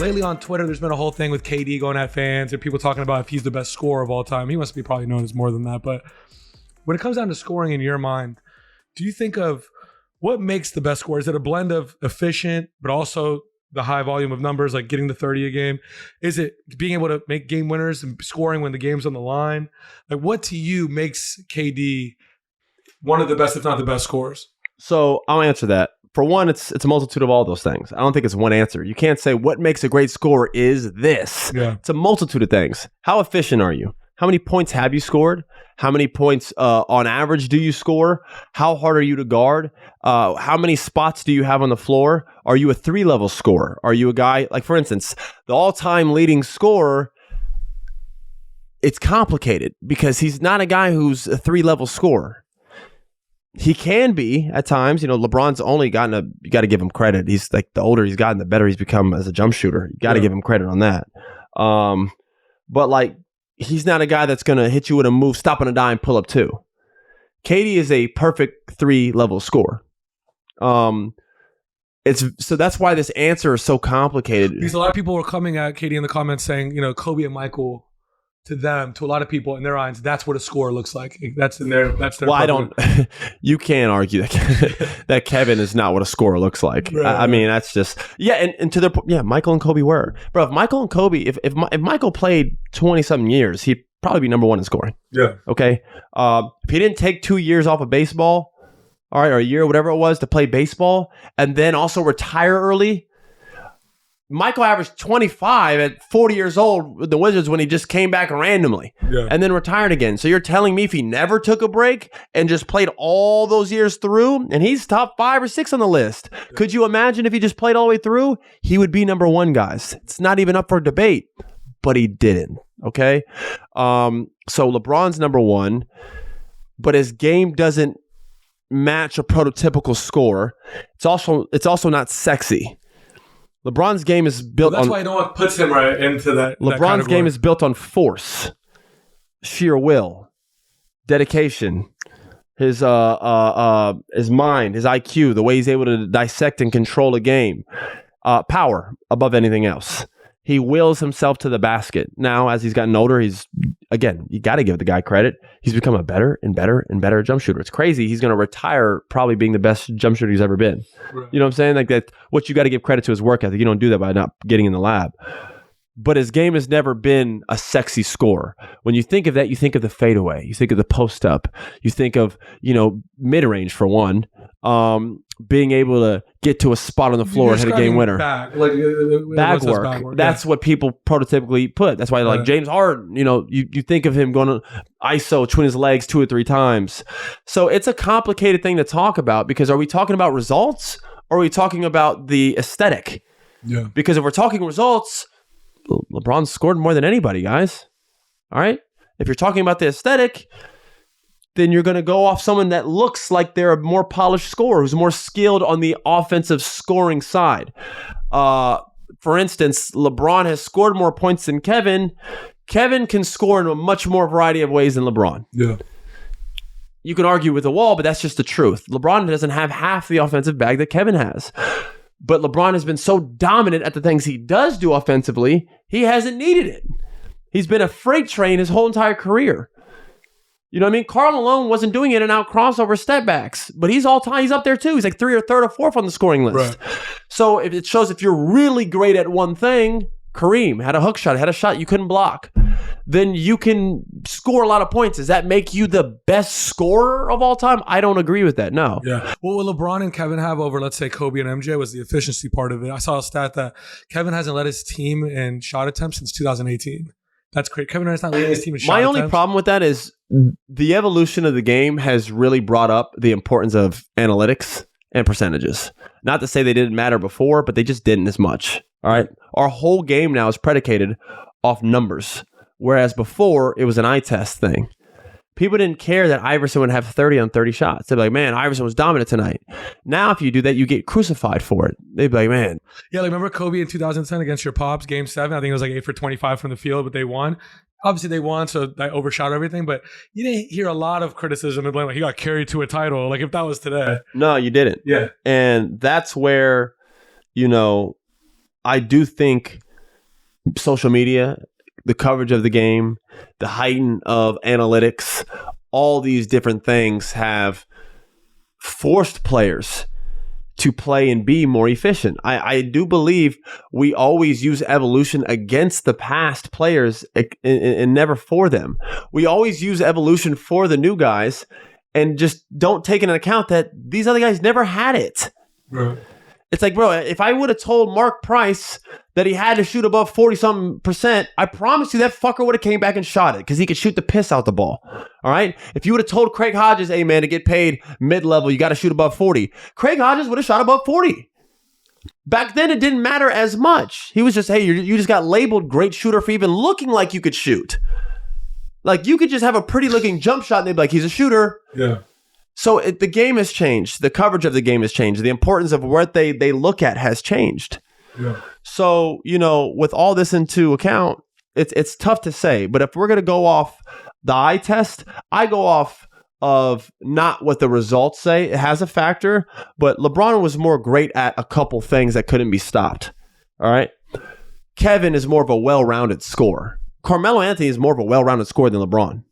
lately on Twitter, there's been a whole thing with KD going at fans and people talking about if he's the best scorer of all time. He must be probably known as more than that. But when it comes down to scoring in your mind, do you think of what makes the best score? Is it a blend of efficient, but also the high volume of numbers, like getting to 30 a game? Is it being able to make game winners and scoring when the game's on the line? Like, what to you makes KD one of the best, if not the best scorers? So I'll answer that. For one, it's a multitude of all those things. I don't think it's one answer. You can't say what makes a great scorer is this. Yeah. It's a multitude of things. How efficient are you? How many points have you scored? How many points on average do you score? How hard are you to guard? How many spots do you have on the floor? Are you a 3-level scorer? Are you a guy, like for instance, the all-time leading scorer, it's complicated because he's not a guy who's a 3-level scorer. He can be at times. You know, LeBron's only gotten you got to give him credit. He's like, the older he's gotten, the better he's become as a jump shooter. You got to give him credit on that. But like, he's not a guy that's going to hit you with a move, stop on a dime, pull up 2. KD is a perfect 3-level scorer. So that's why this answer is so complicated. Because a lot of people were coming at KD in the comments saying, you know, Kobe and Michael, to a lot of people in their eyes, that's what a score looks like. That's their. Well, I don't. You can't argue that that Kevin is not what a scorer looks like. Right, I mean, that's just and to their Michael and Kobe were, bro. If Michael and Kobe, if Michael played 20-something years, he'd probably be number 1 in scoring. Yeah. Okay. If he didn't take 2 years off of baseball, all right, or a year, whatever it was, to play baseball, and then also retire early. Michael averaged 25 at 40 years old with the Wizards when he just came back randomly and then retired again. So you're telling me if he never took a break and just played all those years through, and he's top 5 or 6 on the list, could you imagine if he just played all the way through? He would be number 1, guys. It's not even up for debate, but he didn't. Okay. So LeBron's number 1, but his game doesn't match a prototypical score. It's also not sexy. LeBron's game is built on... That's why no one puts him right into that. LeBron's game is built on force, sheer will, dedication, his mind, his IQ, the way he's able to dissect and control a game, power above anything else. He wills himself to the basket. Now, as he's gotten older, again, you got to give the guy credit. He's become a better and better and better jump shooter. It's crazy. He's going to retire probably being the best jump shooter he's ever been. Right. You know what I'm saying? Like that. What you got to give credit to his work ethic. You don't do that by not getting in the lab. But his game has never been a sexy score. When you think of that, you think of the fadeaway. You think of the post up. You think of, mid-range for one. Being able to get to a spot on the floor and hit a game winner. Bag work. That's what people prototypically put. That's why like James Harden, you think of him going to ISO between his legs 2 or 3 times. So it's a complicated thing to talk about because are we talking about results or are we talking about the aesthetic? Yeah. Because if we're talking results, LeBron scored more than anybody, guys. All right? If you're talking about the aesthetic, then you're going to go off someone that looks like they're a more polished scorer, who's more skilled on the offensive scoring side. For instance, LeBron has scored more points than Kevin. Kevin can score in a much more variety of ways than LeBron. Yeah. You can argue with the wall, but that's just the truth. LeBron doesn't have half the offensive bag that Kevin has. But LeBron has been so dominant at the things he does do offensively, he hasn't needed it. He's been a freight train his whole entire career. You know what I mean? Karl Malone wasn't doing in and out crossover step backs, but he's all time. He's up there too. He's like 3rd or 4th on the scoring list. Right. So if it shows if you're really great at one thing, Kareem had a hook shot, had a shot you couldn't block, then you can score a lot of points. Does that make you the best scorer of all time? I don't agree with that. No. Yeah. Well, what LeBron and Kevin have over, let's say, Kobe and MJ was the efficiency part of it. I saw a stat that Kevin hasn't led his team in shot attempts since 2018. That's great. Kevin Durant's not leading his team in shot attempts. My only problem with that is the evolution of the game has really brought up the importance of analytics and percentages. Not to say they didn't matter before, but they just didn't as much. All right. Our whole game now is predicated off numbers, whereas before it was an eye test thing. People didn't care that Iverson would have 30 on 30 shots. They'd be like, man, Iverson was dominant tonight. Now, if you do that, you get crucified for it. They'd be like, man. Yeah, like remember Kobe in 2010 against your Pops, Game 7? I think it was like 8 for 25 from the field, but they won. Obviously, they won, so they overshot everything, but you didn't hear a lot of criticism and blame, like he got carried to a title, like if that was today. No, you didn't. Yeah. And that's where, I do think social media, the coverage of the game, the heighten of analytics, all these different things have forced players to play and be more efficient. I do believe we always use evolution against the past players and never for them. We always use evolution for the new guys and just don't take into account that these other guys never had it. Right. It's like, bro, if I would have told Mark Price that he had to shoot above 40-something%, I promise you that fucker would have came back and shot it because he could shoot the piss out the ball. All right? If you would have told Craig Hodges, hey, man, to get paid mid-level, you got to shoot above 40. Craig Hodges would have shot above 40. Back then, it didn't matter as much. He was just, hey, you just got labeled great shooter for even looking like you could shoot. Like, you could just have a pretty-looking jump shot and they'd be like, he's a shooter. Yeah. So the game has changed. The coverage of the game has changed. The importance of what they look at has changed. Yeah. So, with all this into account, it's tough to say. But if we're going to go off the eye test, I go off of not what the results say. It has a factor, but LeBron was more great at a couple things that couldn't be stopped. All right. Kevin is more of a well-rounded scorer. Carmelo Anthony is more of a well-rounded scorer than LeBron.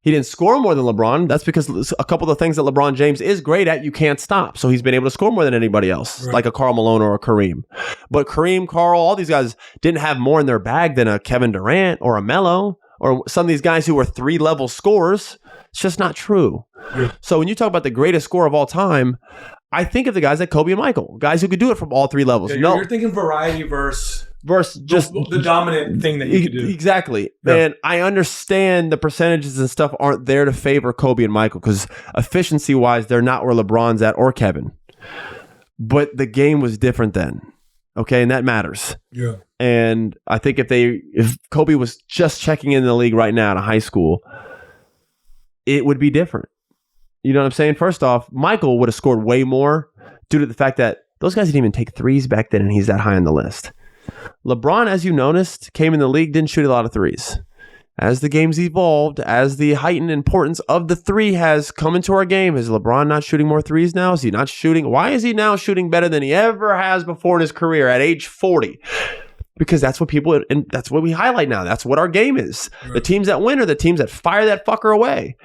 He didn't score more than LeBron. That's because a couple of the things that LeBron James is great at, you can't stop. So he's been able to score more than anybody else, right, like a Karl Malone or a Kareem. But Kareem, Karl, all these guys didn't have more in their bag than a Kevin Durant or a Melo or some of these guys who were 3-level scorers. It's just not true. Yeah. So when you talk about the greatest scorer of all time, I think of the guys like Kobe and Michael, guys who could do it from all 3 levels. Yeah, you're thinking variety versus just the dominant thing that you could do. Exactly. Yeah. And I understand the percentages and stuff aren't there to favor Kobe and Michael because efficiency wise, they're not where LeBron's at or Kevin. But the game was different then. Okay. And that matters. Yeah. And I think if Kobe was just checking in the league right now in high school, it would be different. You know what I'm saying? First off, Michael would have scored way more due to the fact that those guys didn't even take threes back then and he's that high on the list. LeBron, as you noticed, came in the league, didn't shoot a lot of threes. As the game's evolved, as the heightened importance of the three has come into our game, is LeBron not shooting more threes now? Is he not shooting? Why is he now shooting better than he ever has before in his career at age 40? Because that's what people, and that's what we highlight now. That's what our game is. Right. The teams that win are the teams that fire that fucker away.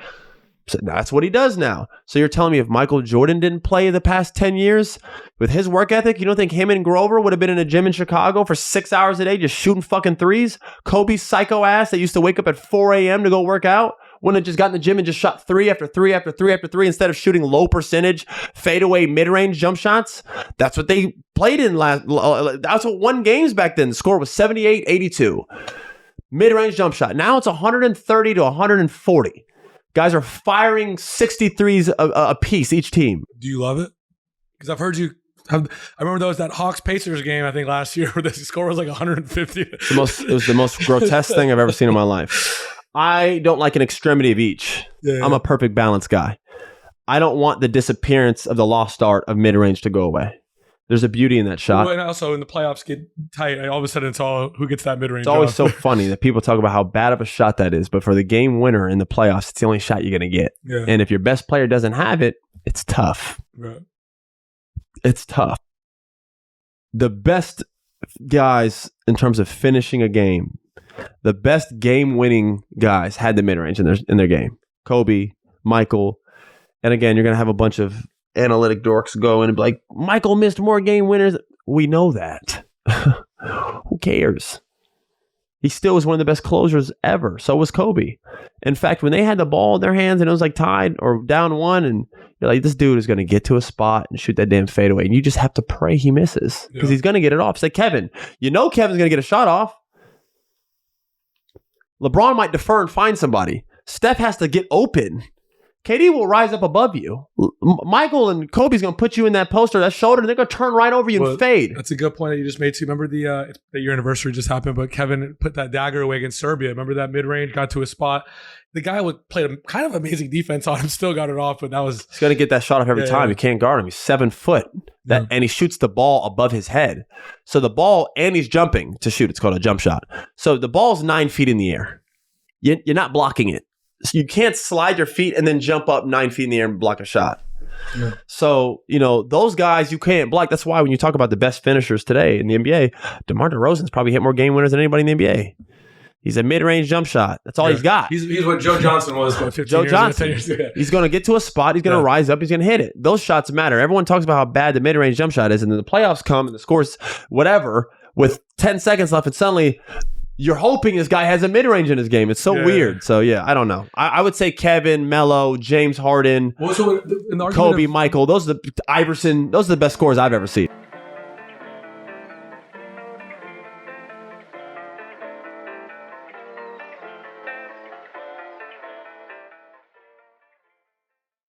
So that's what he does now. So you're telling me if Michael Jordan didn't play the past 10 years with his work ethic, you don't think him and Grover would have been in a gym in Chicago for 6 hours a day just shooting fucking threes? Kobe's psycho ass that used to wake up at 4 a.m. to go work out wouldn't have just got in the gym and just shot 3 after 3 after 3 after 3 instead of shooting low percentage, fadeaway, mid-range jump shots? That's what they played in that's what won games back then. The score was 78-82. Mid-range jump shot. Now it's 130 to 140. Guys are firing 63s a piece each team. Do you love it? Because I've heard you. I remember there was that Hawks-Pacers game, I think, last year where the score was like 150. It was the most grotesque thing I've ever seen in my life. I don't like an extremity of each. Yeah. I'm a perfect balance guy. I don't want the disappearance of the lost art of mid-range to go away. There's a beauty in that shot. Well, and also, when the playoffs get tight, all of a sudden it's all who gets that mid-range. It's always so funny that people talk about how bad of a shot that is, but for the game winner in the playoffs, it's the only shot you're going to get. Yeah. And if your best player doesn't have it, it's tough. Right. It's tough. The best guys in terms of finishing a game, the best game-winning guys had the mid-range in their game. Kobe, Michael, and again, you're going to have a bunch of analytic dorks go in and be like, Michael missed more game winners. We know that. Who cares? He still was one of the best closers ever. So was Kobe. In fact, when they had the ball in their hands and it was like tied or down 1 and you're like, this dude is going to get to a spot and shoot that damn fadeaway. And you just have to pray he misses because he's going to get it off. It's like Kevin. You know Kevin's going to get a shot off. LeBron might defer and find somebody. Steph has to get open. KD will rise up above you. Michael and Kobe's going to put you in that post or that shoulder, and they're going to turn right over you and fade. That's a good point that you just made, too. Remember that your anniversary just happened, but Kevin put that dagger away against Serbia. Remember that mid-range, got to a spot. The guy played a kind of amazing defense on him, still got it off, but that was... He's going to get that shot off every time. You can't guard him. He's 7 foot, and he shoots the ball above his head. So the ball, and he's jumping to shoot. It's called a jump shot. So the ball's 9 feet in the air. You're not blocking it. So you can't slide your feet and then jump up 9 feet in the air and block a shot. Yeah. So, those guys you can't block. That's why when you talk about the best finishers today in the NBA, DeMar DeRozan's probably hit more game winners than anybody in the NBA. He's a mid-range jump shot. That's all he's got. He's what Joe Johnson was, 15 Joe years Johnson. 10 years ago. He's going to get to a spot. He's going to rise up. He's going to hit it. Those shots matter. Everyone talks about how bad the mid-range jump shot is, and then the playoffs come and the score's whatever with 10 seconds left, and suddenly you're hoping this guy has a mid-range in his game. It's so weird. So, I don't know. I would say Kevin, Melo, James Harden, Well, so in the Kobe, Michael, Iverson, those are the best scores I've ever seen.